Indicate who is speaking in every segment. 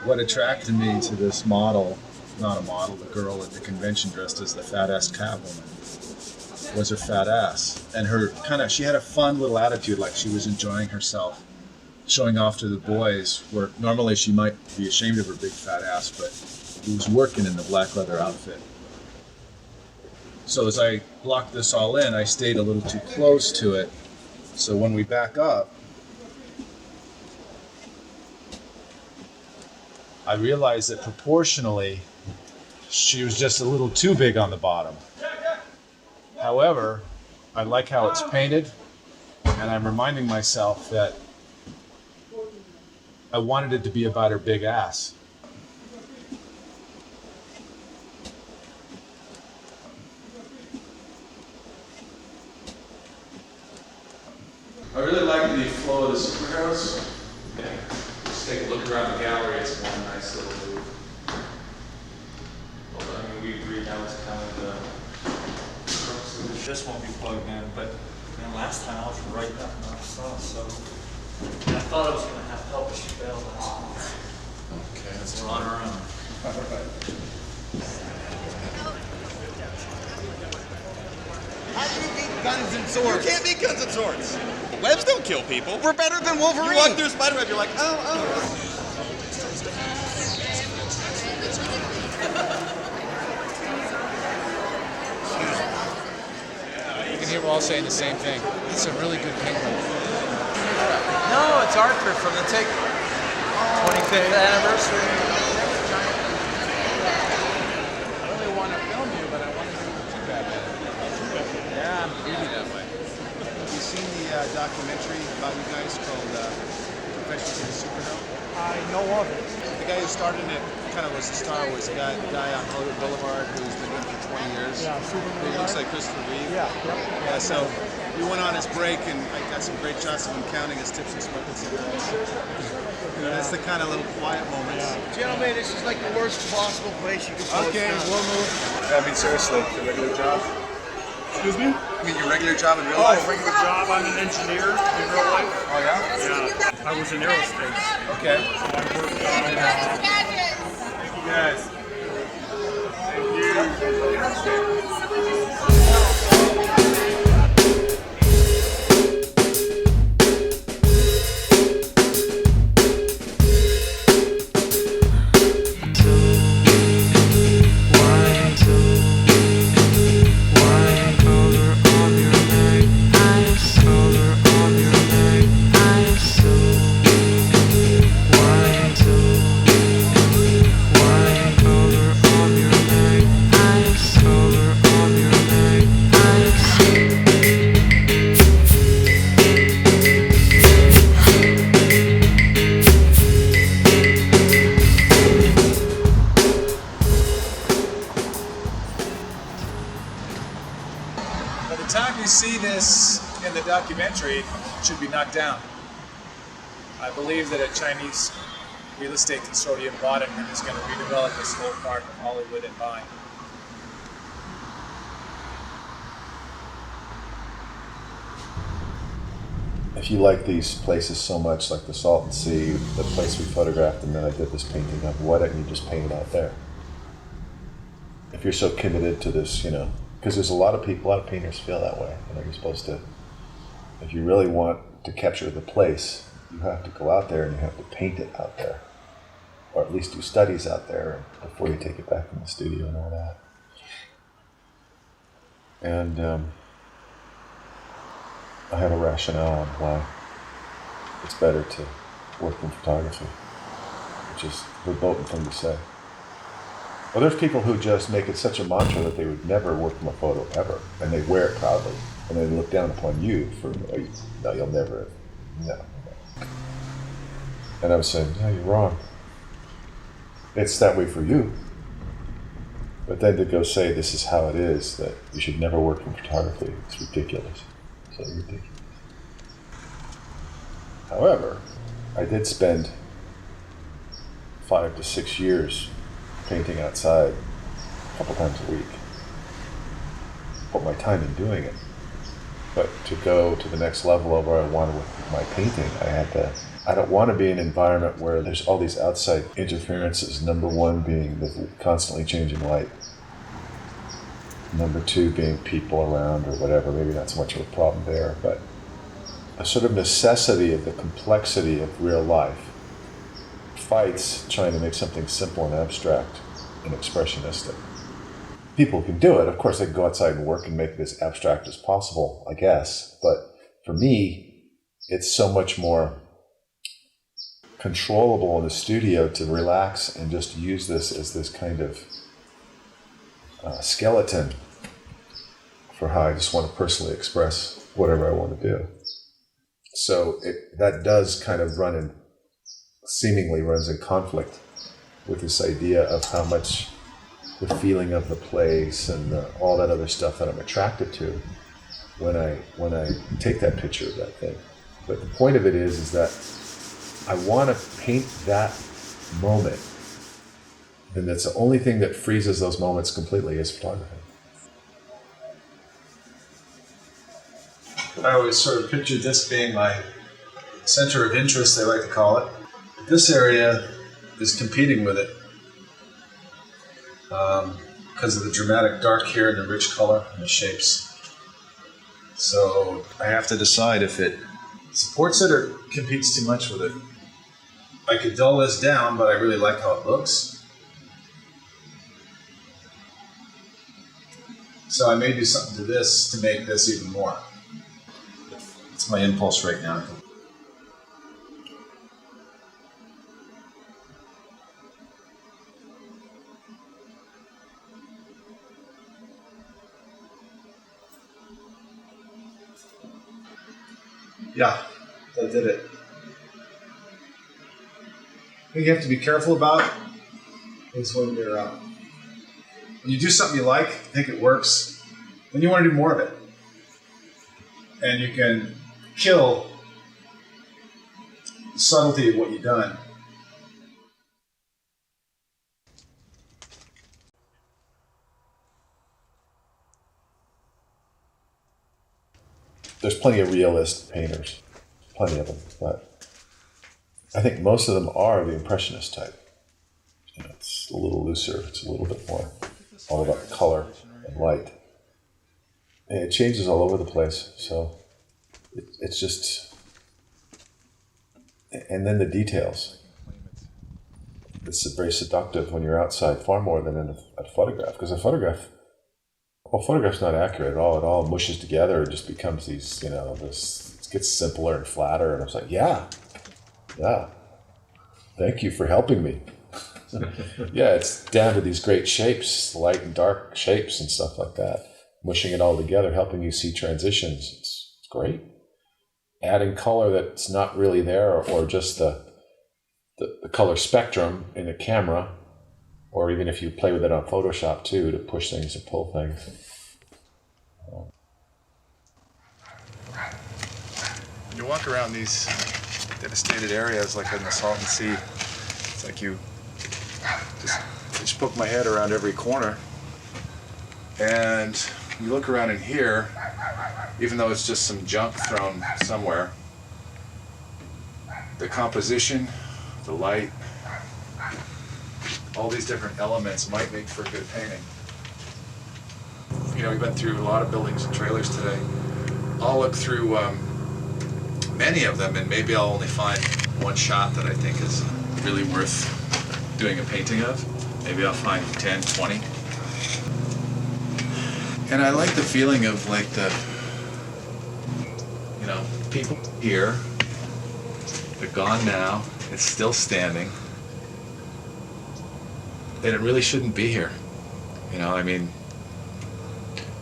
Speaker 1: what attracted me to this model, not a model, the girl at the convention dressed as the fat-ass Catwoman, was her fat ass. And her she had a fun little attitude, like she was enjoying herself, showing off to the boys, where normally she might be ashamed of her big fat ass, but she was working in the black leather outfit. So as I blocked this all in, I stayed a little too close to it. So when we back up, I realized that proportionally, she was just a little too big on the bottom. However, I like how it's painted, and I'm reminding myself that I wanted it to be about her big ass. I really like the flow of the superheroes. Yeah. Just take a look around the gallery. It's one nice little move. Well, I mean, we agree now it's kind of the crux of the
Speaker 2: This won't be plugged in, but man, last time I was right up and I saw, so I thought I was going to have help, but she bailed last month.
Speaker 1: Okay, that's
Speaker 2: We're on our own.
Speaker 3: How do you beat guns and swords?
Speaker 4: You can't beat guns and swords.
Speaker 3: Webs don't kill people. We're better than Wolverine.
Speaker 4: You walk through a spider web, you're like, oh.
Speaker 5: You can hear we're all saying the same thing. It's a really good paint room.
Speaker 2: No, it's Arthur from the 25th anniversary.
Speaker 5: I really want to film you, but I want to do it too bad. Yeah, I'm really that way.
Speaker 6: Have you seen the documentary about you guys called Professional to the Superhero?
Speaker 7: I know of it.
Speaker 6: The guy who started it kind of was the star, was a guy on Hollywood Boulevard who's been doing it for 20 years.
Speaker 7: Yeah, Superman.
Speaker 6: He looks like Christopher Reeve.
Speaker 7: Yeah,
Speaker 6: Yeah, so we went on his break and I got some great shots of him counting his tips and smoking cigarettes. You know, that's the kind of little quiet moments.
Speaker 3: Gentlemen, this is like the worst possible place you could post.
Speaker 6: Okay, we'll move.
Speaker 8: I mean, seriously, your regular job?
Speaker 7: Excuse me?
Speaker 8: I mean, your regular job in real life?
Speaker 7: Regular job. I'm an engineer in real life.
Speaker 8: Oh, yeah?
Speaker 7: Yeah. I was in aerospace.
Speaker 8: Okay.
Speaker 7: So I worked on. Thank you guys.
Speaker 1: By the time you see this in the documentary, it should be knocked down. I believe that a Chinese real estate consortium bought it and is going to redevelop this whole part of Hollywood and Vine.
Speaker 9: If you like these places so much, like the Salton-Sea, the place we photographed and then I did this painting of, why don't you just paint it out there? If you're so committed to this, you know, because there's a lot of people, a lot of painters feel that way. You know, you're supposed to, if you really want to capture the place, you have to go out there and you have to paint it out there. Or at least do studies out there before you take it back in the studio and all that. And I have a rationale on why it's better to work in photography, which is a verboten thing to say. Well, there's people who just make it such a mantra that they would never work from a photo ever, and they wear it proudly, and they look down upon you for, oh, no, you'll never, no. And I was saying, no, you're wrong. It's that way for you. But then to go say this is how it is, that you should never work in photography, it's ridiculous. So ridiculous. However, I did spend 5 to 6 years painting outside a couple times a week. Put my time in doing it. But to go to the next level of where I wanted with my painting, I I don't want to be in an environment where there's all these outside interferences. Number one being the constantly changing light. Number two being people around or whatever. Maybe not so much of a problem there, but a sort of necessity of the complexity of real life fights trying to make something simple and abstract and expressionistic. People can do it. Of course, they can go outside and work and make it as abstract as possible, I guess. But for me, it's so much more controllable in the studio to relax and just use this as this kind of skeleton for how I just want to personally express whatever I want to do. So that does kind of seemingly runs in conflict with this idea of how much the feeling of the place and all that other stuff that I'm attracted to when I take that picture of that thing. But the point of it is that I want to paint that moment, and that's the only thing that freezes those moments completely is photography.
Speaker 1: I always sort of pictured this being my center of interest, they like to call it. This area is competing with it because of the dramatic dark here and the rich color and the shapes. So I have to decide if it supports it or competes too much with it. I could dull this down, but I really like how it looks. So I may do something to this to make this even more. It's my impulse right now. Yeah, that did it. What you have to be careful about is when you do something you like, think it works, then you want to do more of it. And you can kill the subtlety of what you've done.
Speaker 9: There's plenty of realist painters, plenty of them, but I think most of them are the impressionist type. You know, it's a little looser, it's a little bit more all about color and light. And it changes all over the place, so it's just, and then the details. It's very seductive when you're outside, far more than in a photograph, because a photograph's not accurate at all. It all mushes together. It just becomes these, it gets simpler and flatter. And I was like, yeah, thank you for helping me. Yeah, it's down to these great shapes, light and dark shapes and stuff like that. Mushing it all together, helping you see transitions. It's great. Adding color that's not really there, or just the color spectrum in a camera, or even if you play with it on Photoshop too, to push things and pull things.
Speaker 8: When you walk around these devastated areas like in the Salton-Sea, it's like you just poke my head around every corner. And you look around in here, even though it's just some junk thrown somewhere, the composition, the light, all these different elements might make for a good painting. We've been through a lot of buildings and trailers today. I'll look through many of them, and maybe I'll only find one shot that I think is really worth doing a painting of. Maybe I'll find 10, 20. And I like the feeling of like people here, they're gone now, it's still standing. And it really shouldn't be here.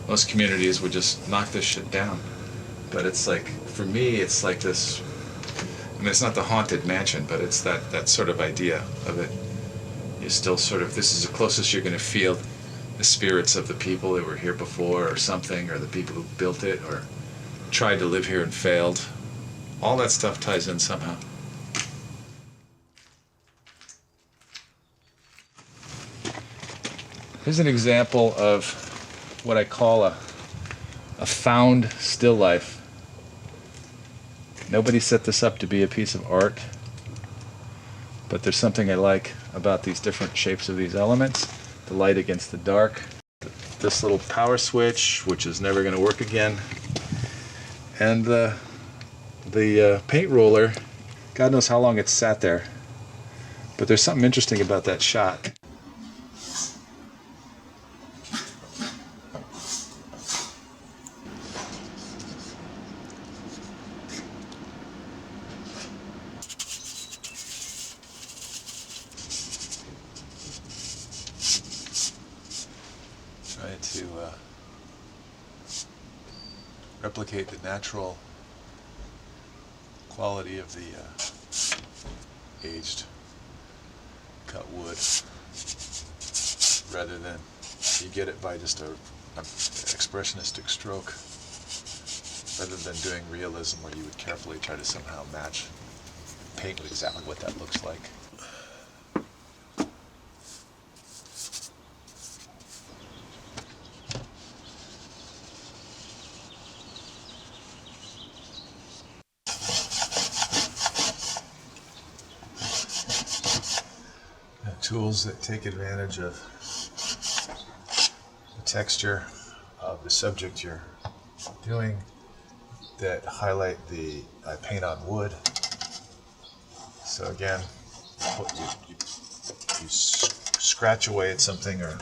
Speaker 8: Most communities would just knock this shit down. But it's like, for me, it's like this, it's not the haunted mansion, but it's that sort of idea of it. You still sort of, this is the closest you're going to feel the spirits of the people that were here before or something, or the people who built it or tried to live here and failed. All that stuff ties in somehow. Here's an example of what I call a found still life. Nobody set this up to be a piece of art.
Speaker 1: But there's something I like about these different shapes of these elements. The light against the dark. This little power switch, which is never going to work again. And the paint roller, God knows how long it's sat there. But there's something interesting about that shot. Trying to replicate the natural quality of the aged cut wood, rather than you get it by just a expressionistic stroke, rather than doing realism where you would carefully try to somehow match paint with exactly what that looks like. Tools that take advantage of the texture of the subject you're doing, that highlight the paint on wood. So again, you scratch away at something, or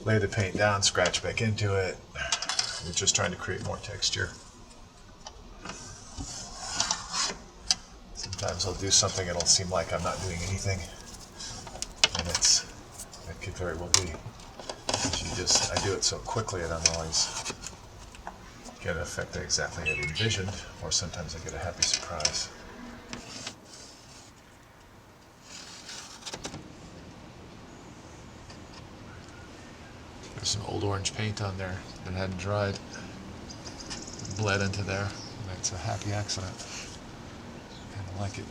Speaker 1: lay the paint down, scratch back into it. You're just trying to create more texture. Sometimes I'll do something, it'll seem like I'm not doing anything, and it could very well be. I do it so quickly, I don't always get an effect that exactly I envisioned, or sometimes I get a happy surprise. There's some old orange paint on there that hadn't dried, it bled into there, and it's a happy accident. I like it.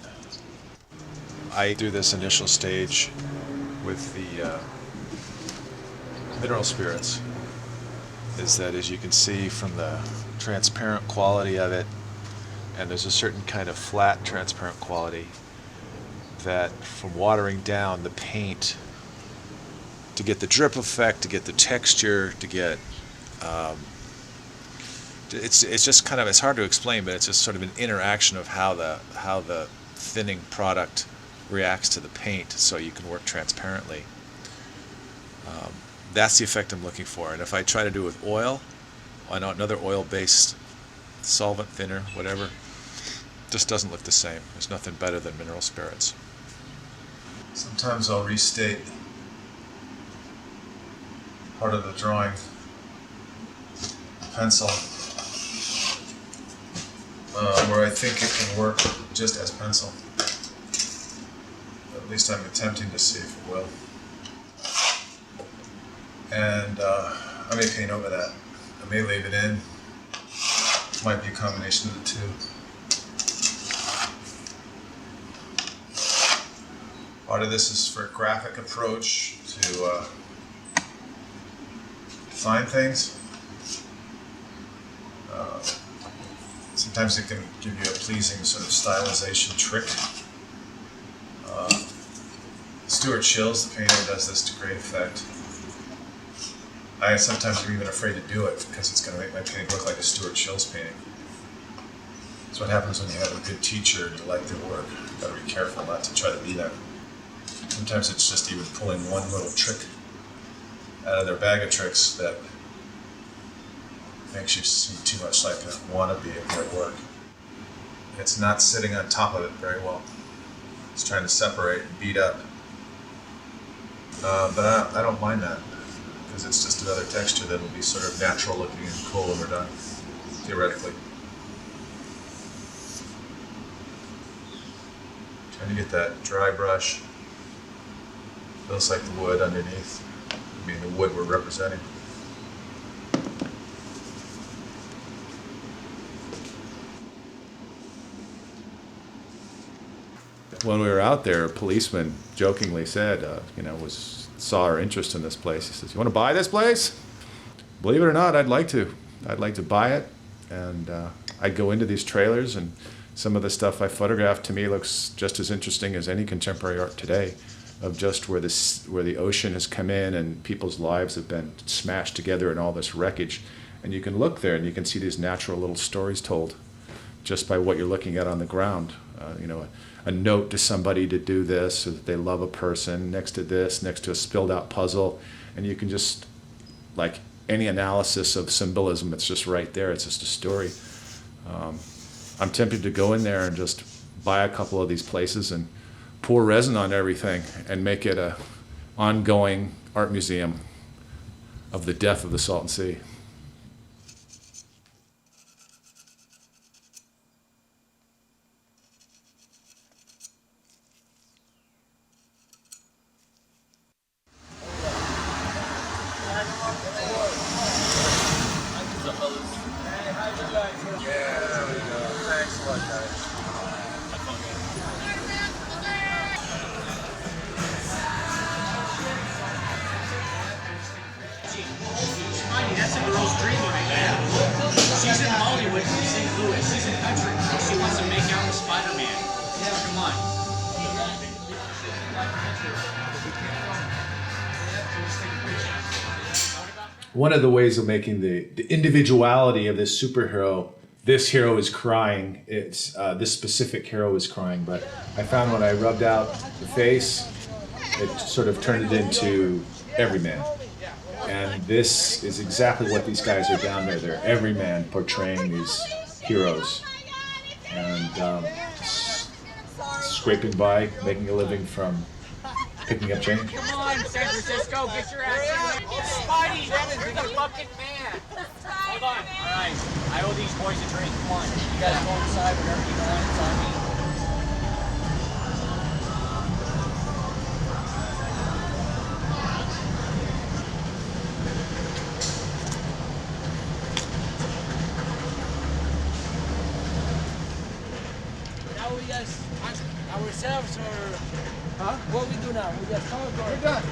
Speaker 1: I do this initial stage with the mineral spirits. Is that, as you can see from the transparent quality of it, and there's a certain kind of flat transparent quality that from watering down the paint to get the drip effect, to get the texture, to get it's just kind of, it's hard to explain, but it's just sort of an interaction of how the thinning product reacts to the paint, so you can work transparently. That's the effect I'm looking for. And if I try to do it with oil, I know another oil-based solvent, thinner, whatever, just doesn't look the same. There's nothing better than mineral spirits. Sometimes I'll restate part of the drawing, pencil, where I think it can work just as pencil. At least I'm attempting to see if it will. And I may paint over that. I may leave it in. It might be a combination of the two. Part of this is for a graphic approach to define things. Sometimes it can give you a pleasing sort of stylization trick. Stuart Chills, the painter, does this to great effect. I sometimes am even afraid to do it because it's going to make my painting look like a Stuart Chills painting. That's what happens when you have a good teacher and you like their work. You've got to be careful not to try to be them. Sometimes it's just even pulling one little trick out of their bag of tricks that makes you seem too much like a wannabe of their work. It's not sitting on top of it very well. It's trying to separate and beat up. But I don't mind that, because it's just another texture that will be sort of natural looking and cool when we're done, theoretically. Trying to get that dry brush. Feels like the wood underneath. I mean, the wood we're representing. When we were out there, a policeman jokingly said, saw our interest in this place. He says, "You want to buy this place?" Believe it or not, I'd like to. I'd like to buy it and
Speaker 10: I go into these trailers, and some of the stuff I photographed to me looks just as interesting as any contemporary art today, of just where the ocean has come in and people's lives have been smashed together in all this wreckage. And you can look there and you can see these natural little stories told just by what you're looking at on the ground. You know, a note to somebody to do this, or that they love a person, next to this, next to a spilled out puzzle. And you can just, like any analysis of symbolism, it's just right there. It's just a story. I'm tempted to go in there and just buy a couple of these places and pour resin on everything and make it a ongoing art museum of the death of the Salton-Sea.
Speaker 3: That's a girl's dream right there. She's in Hollywood from St. Louis. She's in country. She wants to make out with Spider-Man. Come on.
Speaker 1: One of the ways of making the individuality of this superhero, this hero is crying, it's this specific hero is crying, but I found when I rubbed out the face, it sort of turned it into everyman. And this is exactly what these guys are down there. They're everyman portraying these heroes. And scraping by, making a living from picking up change.
Speaker 3: Come on, San Francisco, get your ass in. Spidey, that is the fucking man. Hold on. All right, I owe these boys a drink. Come on, you guys go inside whatever you want. It's on me.
Speaker 5: Now we guys ourselves, or what we do now? We got color. We're done.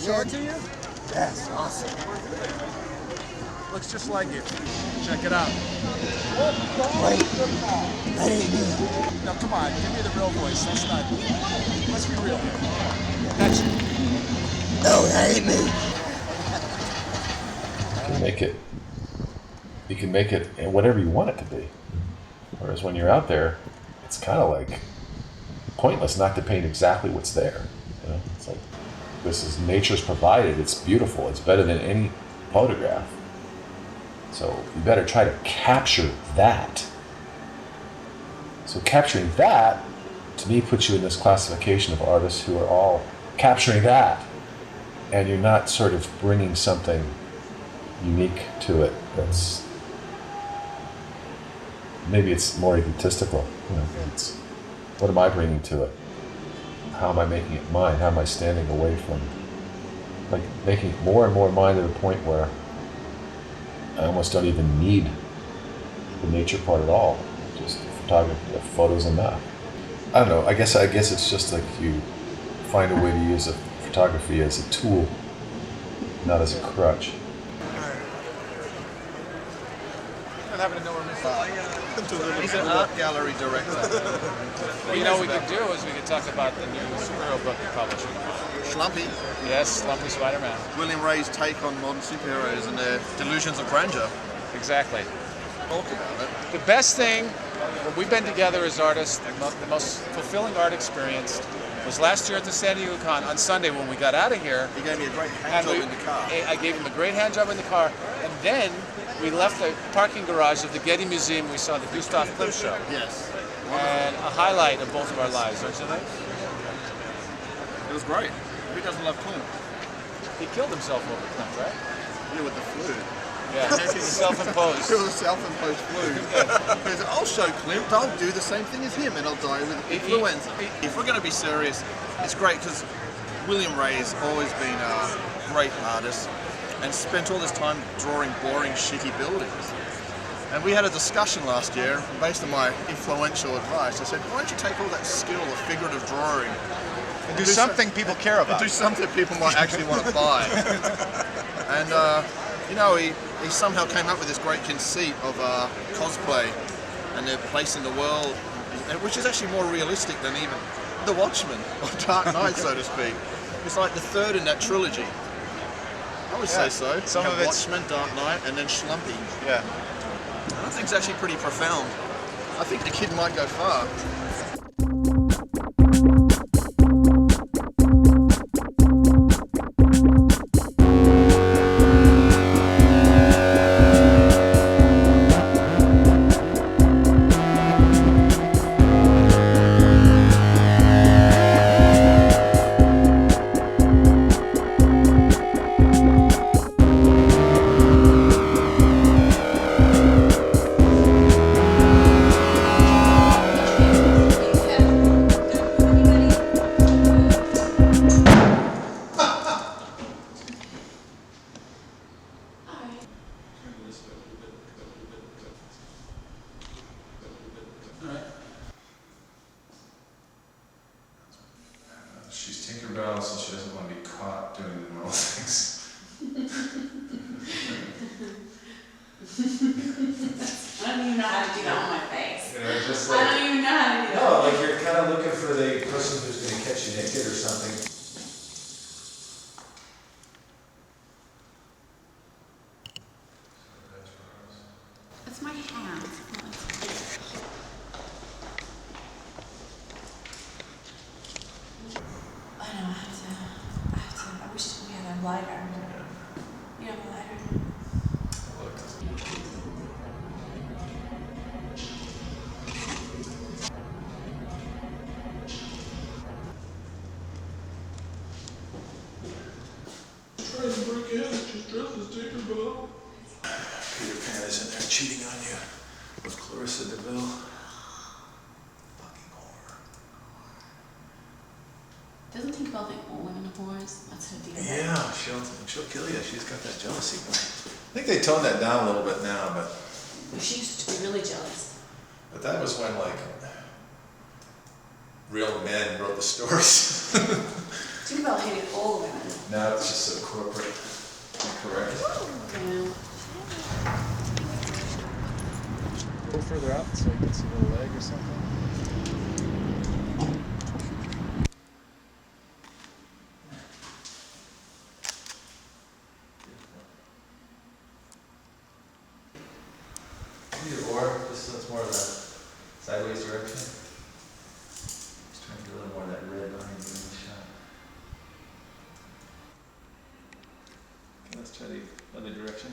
Speaker 6: Show it to you? Yes, awesome. Looks just like you. Check it out.
Speaker 3: Wait, that ain't me.
Speaker 6: Now come on, give me the real voice. That's not. Let's be real here. That's you.
Speaker 3: No, that ain't me.
Speaker 9: You can make it whatever you want it to be. Whereas when you're out there, it's kind of like pointless not to paint exactly what's there. You know, it's like, this is nature's provided. It's beautiful. It's better than any photograph. So you better try to capture that. So capturing that, to me, puts you in this classification of artists who are all capturing that, and you're not sort of bringing something unique to it. That's maybe it's more egotistical. You know, it's what am I bringing to it? How am I making it mine? How am I standing away from, like, making it more and more mine to the point where I almost don't even need the nature part at all. Just photography, photos enough. I don't know. I guess it's just like you find a way to use a photography as a tool, not as a crutch.
Speaker 6: Not having to know where He's an art gallery director.
Speaker 5: Well, you know what we could do is we could talk about the new superhero book you're publishing.
Speaker 4: Slumpy.
Speaker 5: Yes, Slumpy Spider-Man.
Speaker 4: William Wray's take on modern superheroes and their delusions of grandeur.
Speaker 5: Exactly.
Speaker 4: Talk about it.
Speaker 5: The best thing, when we've been together as artists, the most fulfilling art experience was last year at the San Diego Con on Sunday when we got out of here.
Speaker 4: He gave me a great hand job in the car.
Speaker 5: I gave him a great hand job in the car, and then we left the parking garage of the Getty Museum. We saw the Gustav Klimt show.
Speaker 4: Yes.
Speaker 5: And a highlight of both of our lives, don't you think?
Speaker 4: It was great. Who doesn't love Klimt?
Speaker 5: He killed himself over Klimt, right?
Speaker 4: you with the flu.
Speaker 5: Yeah, self-imposed.
Speaker 4: It was a self-imposed flu. Because I'll show Klimt, I'll do the same thing as him and I'll die with influenza. If we're going to be serious, it's great because William Wray has always been a great artist and spent all this time drawing boring, shitty buildings. And we had a discussion last year, based on my influential advice. I said, why don't you take all that skill of figurative drawing and
Speaker 6: Do something people care about.
Speaker 4: do something people might actually want to buy. And you know, he somehow came up with this great conceit of cosplay and their place in the world, which is actually more realistic than even The Watchmen or Dark Knight, so to speak. It's like the third in that trilogy. I would say so.
Speaker 6: Some
Speaker 4: You
Speaker 6: of
Speaker 4: have
Speaker 6: it's-
Speaker 4: Watchmen, Dark Knight, and then Schlumpy.
Speaker 6: Yeah.
Speaker 4: And I think it's actually pretty profound. I think the kid might go far.
Speaker 8: She's Tinkerbell, so she doesn't want to be caught doing the normal things.
Speaker 7: I don't even know how to do that on my face.
Speaker 8: You know, just
Speaker 7: I don't even know how to do that.
Speaker 8: no, like you're kind of looking for the person who's going to catch you naked or something.
Speaker 7: It's my hand. I know, I wish we had a lighter. You have a lighter?
Speaker 8: Peter Pan is in there cheating on you with Clarissa DeVille. Fucking whore.
Speaker 7: Doesn't think about all women are whores. That's her deal.
Speaker 8: Yeah, she'll kill you. She's got that jealousy going. I think they toned that down a little bit now, but
Speaker 7: She used to be really jealous.
Speaker 8: that was when like real men wrote the stories.
Speaker 7: Tinkerbell hated all women.
Speaker 8: Now it's just so corporate and correct.
Speaker 7: Yeah.
Speaker 5: A little further out so you can see the leg or something.
Speaker 8: Or just so it's more of a sideways direction. Just trying to get a little more of that red behind you in the shot. Okay, let's try the other direction.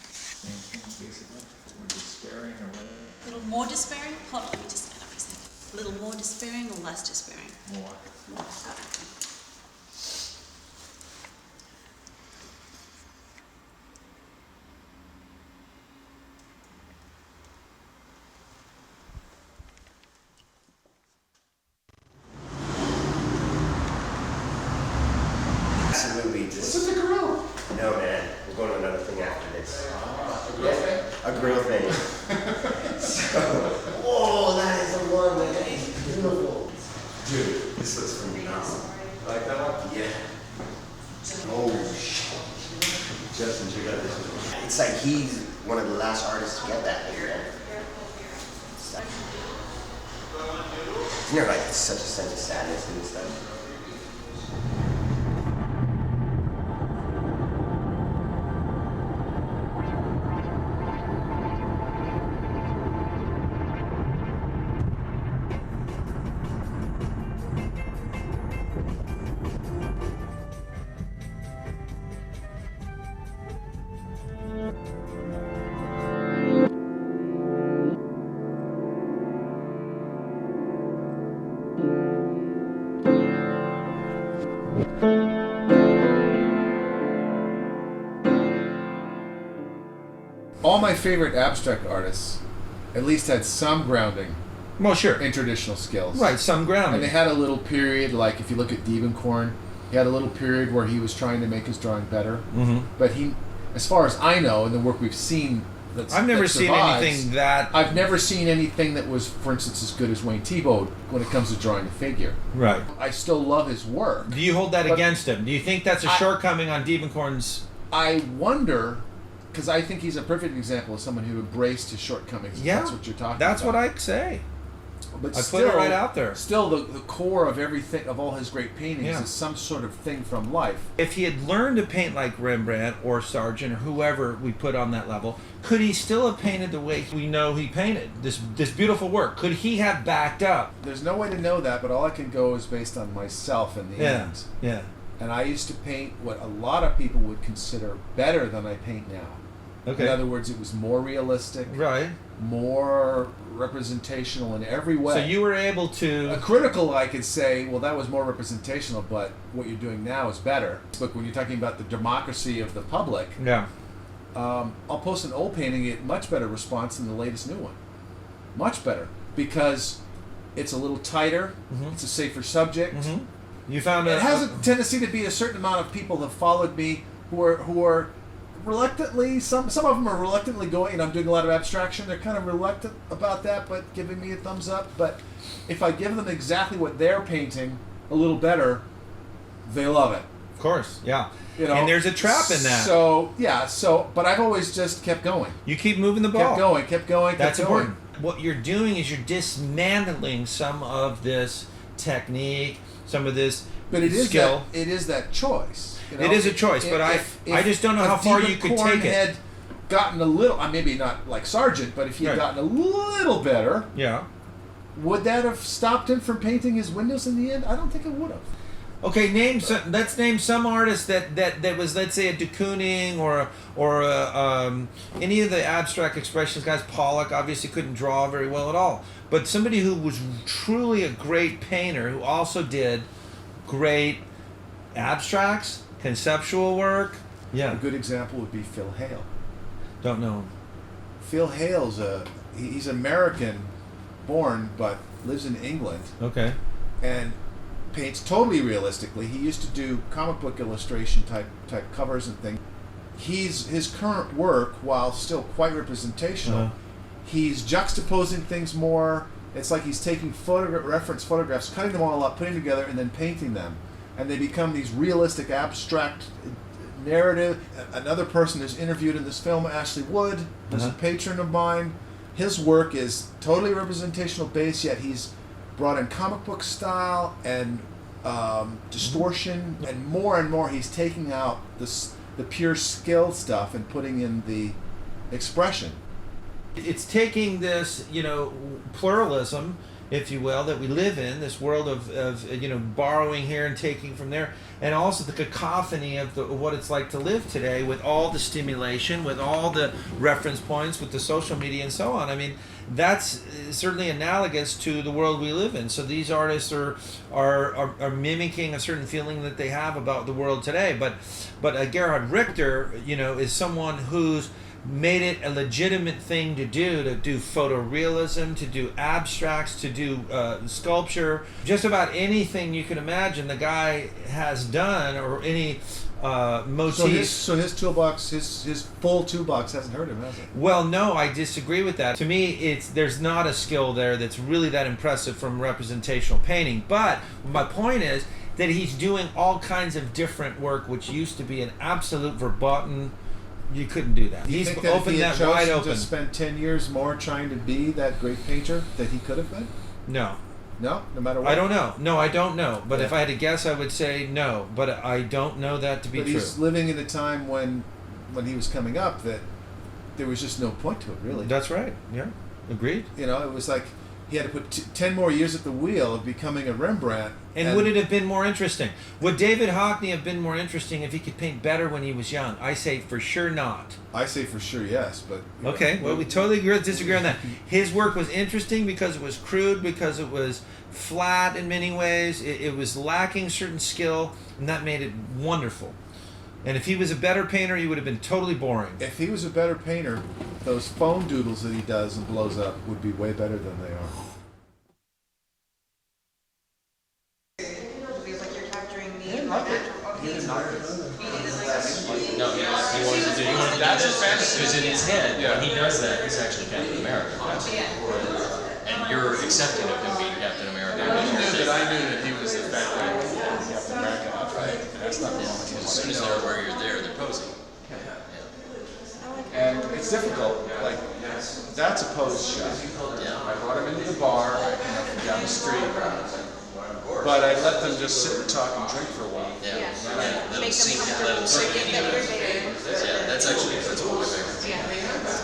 Speaker 8: Same thing basically. We're despairing or whatever.
Speaker 7: A little more despairing? Hold on, let me just stand up a second. A little more despairing or less despairing?
Speaker 8: More.
Speaker 7: More. Got it.
Speaker 11: Absolutely. Just, what's with the grill? No, man. We're going to another thing after this.
Speaker 8: A grill thing?
Speaker 11: A grill thing. So, whoa, that is the one, man. That is beautiful. Dude, this looks phenomenal.
Speaker 8: Like that one?
Speaker 11: Yeah. Oh, shit. Justin, check out this one. It's like he's one of the last artists to get that here, man. Isn't there like such a sense of sadness in this stuff?
Speaker 6: all my favorite abstract artists at least had some grounding
Speaker 12: Well, sure.
Speaker 6: in traditional skills.
Speaker 12: Right, some grounding.
Speaker 6: And they had a little period, like if you look at Diebenkorn, he had a little period where he was trying to make his drawing better.
Speaker 12: Mm-hmm.
Speaker 6: But he, as far as I know, in the work we've seen,
Speaker 12: I've never seen anything that...
Speaker 6: I've never seen anything that was, for instance, as good as Wayne Thiebaud when it comes to drawing a figure.
Speaker 12: Right.
Speaker 6: I still love his work.
Speaker 12: Do you hold that against him? Do you think that's a shortcoming on Diebenkorn's...
Speaker 6: I wonder, because I think he's a perfect example of someone who embraced his shortcomings.
Speaker 12: Yeah,
Speaker 6: That's what you're talking
Speaker 12: that's
Speaker 6: about.
Speaker 12: what I say.
Speaker 6: But
Speaker 12: I
Speaker 6: still,
Speaker 12: put it right out there.
Speaker 6: Still, the core of everything, of all his great paintings,
Speaker 12: Yeah.
Speaker 6: is some sort of thing from life.
Speaker 12: If he had learned to paint like Rembrandt or Sargent or whoever we put on that level, could he still have painted the way we know he painted this beautiful work? Could he have backed up?
Speaker 6: There's no way to know that, but all I can go is based on myself in the end.
Speaker 12: Yeah.
Speaker 6: And I used to paint what a lot of people would consider better than I paint now.
Speaker 12: Okay.
Speaker 6: In other words, it was more realistic,
Speaker 12: Right.
Speaker 6: more representational in every way.
Speaker 12: So you were able to...
Speaker 6: A critical, I could say, well, that was more representational, but what you're doing now is better. Look, when you're talking about the democracy of the public,
Speaker 12: Yeah.
Speaker 6: I'll post an old painting, get much better response than the latest new one. Much better. Because it's a little tighter, it's a safer subject.
Speaker 12: Mm-hmm. You found
Speaker 6: It has a tendency to be a certain amount of people have followed me who are reluctantly, some of them are reluctantly going, and I'm doing a lot of abstraction, they're kind of reluctant about that, but giving me a thumbs up. But if I give them exactly what they're painting, a little better, they love it.
Speaker 12: Of course, yeah.
Speaker 6: You know,
Speaker 12: and there's a trap in that.
Speaker 6: But I've always just kept going.
Speaker 12: You keep moving the ball.
Speaker 6: Kept going.
Speaker 12: That's important. What you're doing is you're dismantling some of this technique, some of this
Speaker 6: But it is
Speaker 12: skill.
Speaker 6: It is that choice. You know?
Speaker 12: It is a choice, but I just don't know how far you could take it.
Speaker 6: Had gotten a little, maybe not like Sargent, but if he had gotten a little better,
Speaker 12: yeah,
Speaker 6: would that have stopped him from painting his windows in the end? I don't think it would have.
Speaker 12: Okay, let's name some artist that was, let's say, a de Kooning or any of the abstract expressions guys. Pollock obviously couldn't draw very well at all, but somebody who was truly a great painter who also did great abstracts, conceptual work. Yeah.
Speaker 6: A good example would be Phil Hale.
Speaker 12: Don't know him.
Speaker 6: Phil Hale's he's American born but lives in England.
Speaker 12: Okay.
Speaker 6: And paints totally realistically. He used to do comic book illustration type covers and things. His current work, while still quite representational, he's juxtaposing things more. It's like he's taking reference photographs, cutting them all up, putting them together, and then painting them. And they become these realistic, abstract narrative. Another person who's interviewed in this film, Ashley Wood, who's a patron of mine. His work is totally representational based, yet he's brought in comic book style and distortion, and more he's taking out the pure skill stuff and putting in the expression.
Speaker 12: It's taking this, pluralism, if you will, that we live in, this world of borrowing here and taking from there, and also the cacophony of what it's like to live today with all the stimulation, with all the reference points, with the social media and so on. I mean, that's certainly analogous to the world we live in. So these artists are mimicking a certain feeling that they have about the world today. But Gerhard Richter, is someone who's made it a legitimate thing to do photorealism, to do abstracts, to do sculpture, just about anything you can imagine the guy has done, or any motif.
Speaker 6: So his toolbox, his full toolbox hasn't hurt him, has it?
Speaker 12: Well, no, I disagree with that. To me, there's not a skill there that's really that impressive from representational painting. But my point is that he's doing all kinds of different work, which used to be an absolute verboten. You couldn't do that. He's opened that wide open.
Speaker 6: To spend 10 years more trying to be that great painter that he could have been?
Speaker 12: No.
Speaker 6: No matter what?
Speaker 12: I don't know. No, I don't know. But if I had to guess, I would say no. But I don't know that to be true.
Speaker 6: He's living in a time when he was coming up that there was just no point to it, really.
Speaker 12: That's right. Yeah. Agreed.
Speaker 6: It was like he had to put 10 more years at the wheel of becoming a Rembrandt.
Speaker 12: And would it have been more interesting? Would David Hockney have been more interesting if he could paint better when he was young? I say for sure not.
Speaker 6: I say for sure yes, but...
Speaker 12: Okay, well, we totally disagree on that. His work was interesting because it was crude, because it was flat in many ways. It was lacking certain skill, and that made it wonderful. And if he was a better painter, he would have been totally boring.
Speaker 6: If he was a better painter, those phone doodles that he does and blows up would be way better than they are.
Speaker 3: No, he wanted to do. That's his fantasy. Because in his head, when he does that, he's actually Captain America. And you're accepting of him being Captain America.
Speaker 5: I knew that he was the fat guy Captain America. Right. That's not the moment.
Speaker 3: As soon as they're where you're there, they're posing.
Speaker 5: And it's difficult. Like that's a pose shot. I brought him into the bar, down the street. But I let them just sit and talk and drink for a while.
Speaker 3: Yeah. Let them sink it. Let them sink it. Yeah, that's one of my favorites.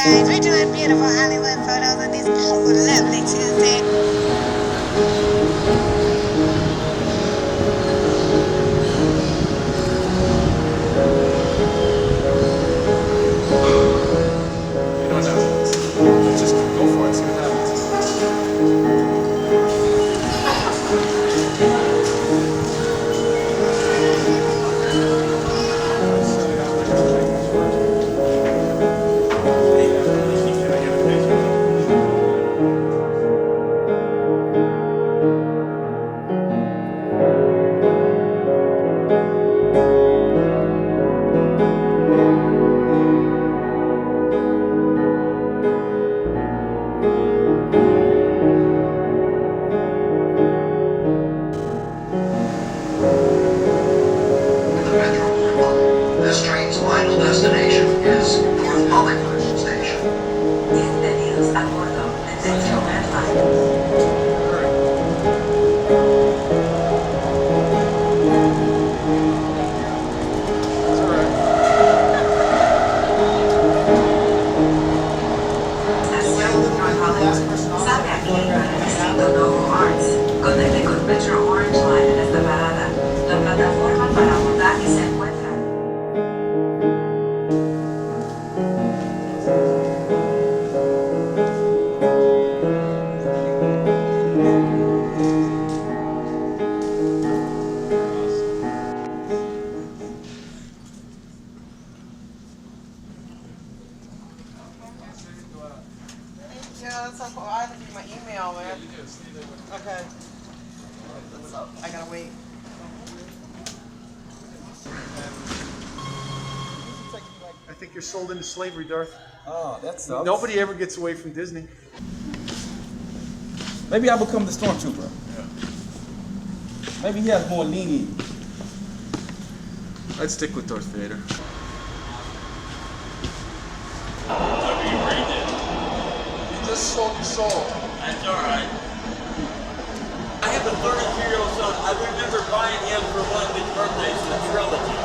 Speaker 13: guys, we're doing beautiful Hollywood photos on this lovely Tuesday.
Speaker 5: Just go for it, see what happens.
Speaker 14: This train's final destination is North Hollywood Station.
Speaker 13: Bienvenidos a bordo de Central Red Line. Estación North Hollywood. Salga aquí para el Distrito Novo Arts. Conecte con Metro Orange Line en esta parada. La plataforma para abordaje se encuentra.
Speaker 15: Yeah, that's so cool. I have to do my email, man. Okay. I gotta wait.
Speaker 1: I think you're sold into slavery, Darth.
Speaker 16: Oh, that sucks.
Speaker 1: Nobody ever gets away from Disney.
Speaker 16: Maybe I'll become the stormtrooper. Maybe he has more lenient.
Speaker 1: I'd stick with Darth Vader.
Speaker 5: You just sold your soul.
Speaker 17: That's all right. I have a 32-year-old son. I remember buying him for one of his birthdays the trilogy.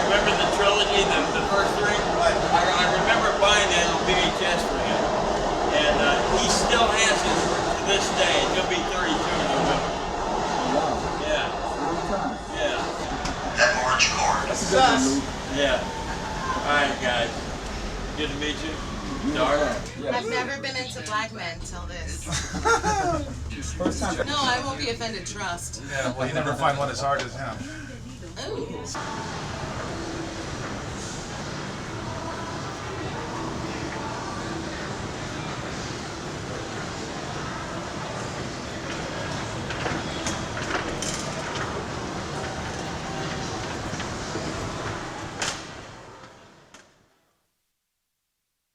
Speaker 17: Remember the trilogy, the first three? I remember buying that on VHS for him. And he still has it to this day. He'll be 32 in November. Yeah. Yeah.
Speaker 14: That orange cord.
Speaker 17: That's a good move. Yeah. All right, guys. Good to meet you. Dark.
Speaker 15: I've never been into black men till this.
Speaker 16: First time.
Speaker 15: No, I won't be offended. Trust.
Speaker 5: Yeah, well, you never find one as hard as him.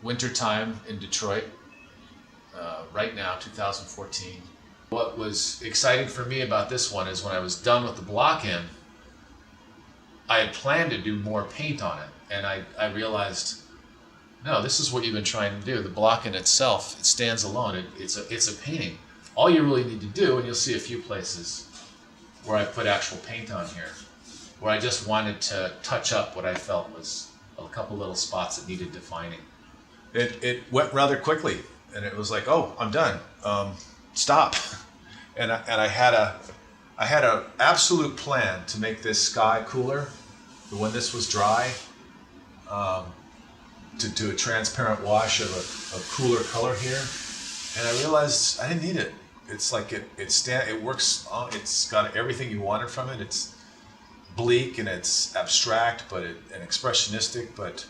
Speaker 1: Wintertime in Detroit, right now, 2014. What was exciting for me about this one is when I was done with the block-in, I had planned to do more paint on it, and I realized, no, this is what you've been trying to do. The block-in itself, it stands alone. It's a painting. All you really need to do, and you'll see a few places where I put actual paint on here, where I just wanted to touch up what I felt was a couple little spots that needed defining. It went rather quickly, and it was like, oh, I'm done. Stop. And I had a absolute plan to make this sky cooler when this was dry, to do a transparent wash of a cooler color here, and I realized I didn't need it. It's like it works. It's got everything you wanted from it. It's bleak and it's abstract, but and expressionistic, but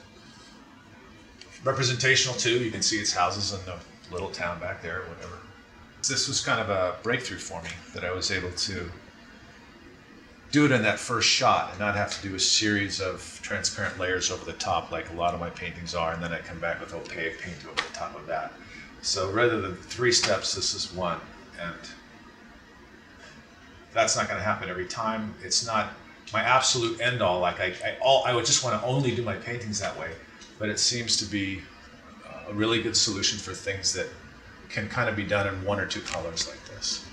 Speaker 1: representational too. You can see its houses in the little town back there, or whatever. This was kind of a breakthrough for me, that I was able to do it in that first shot and not have to do a series of transparent layers over the top like a lot of my paintings are, and then I come back with opaque paint over the top of that. So rather than 3 steps, this is 1, and that's not going to happen every time. It's not my absolute end all. Like I would just want to only do my paintings that way, but it seems to be a really good solution for things that can kind of be done in 1 or 2 colors like this.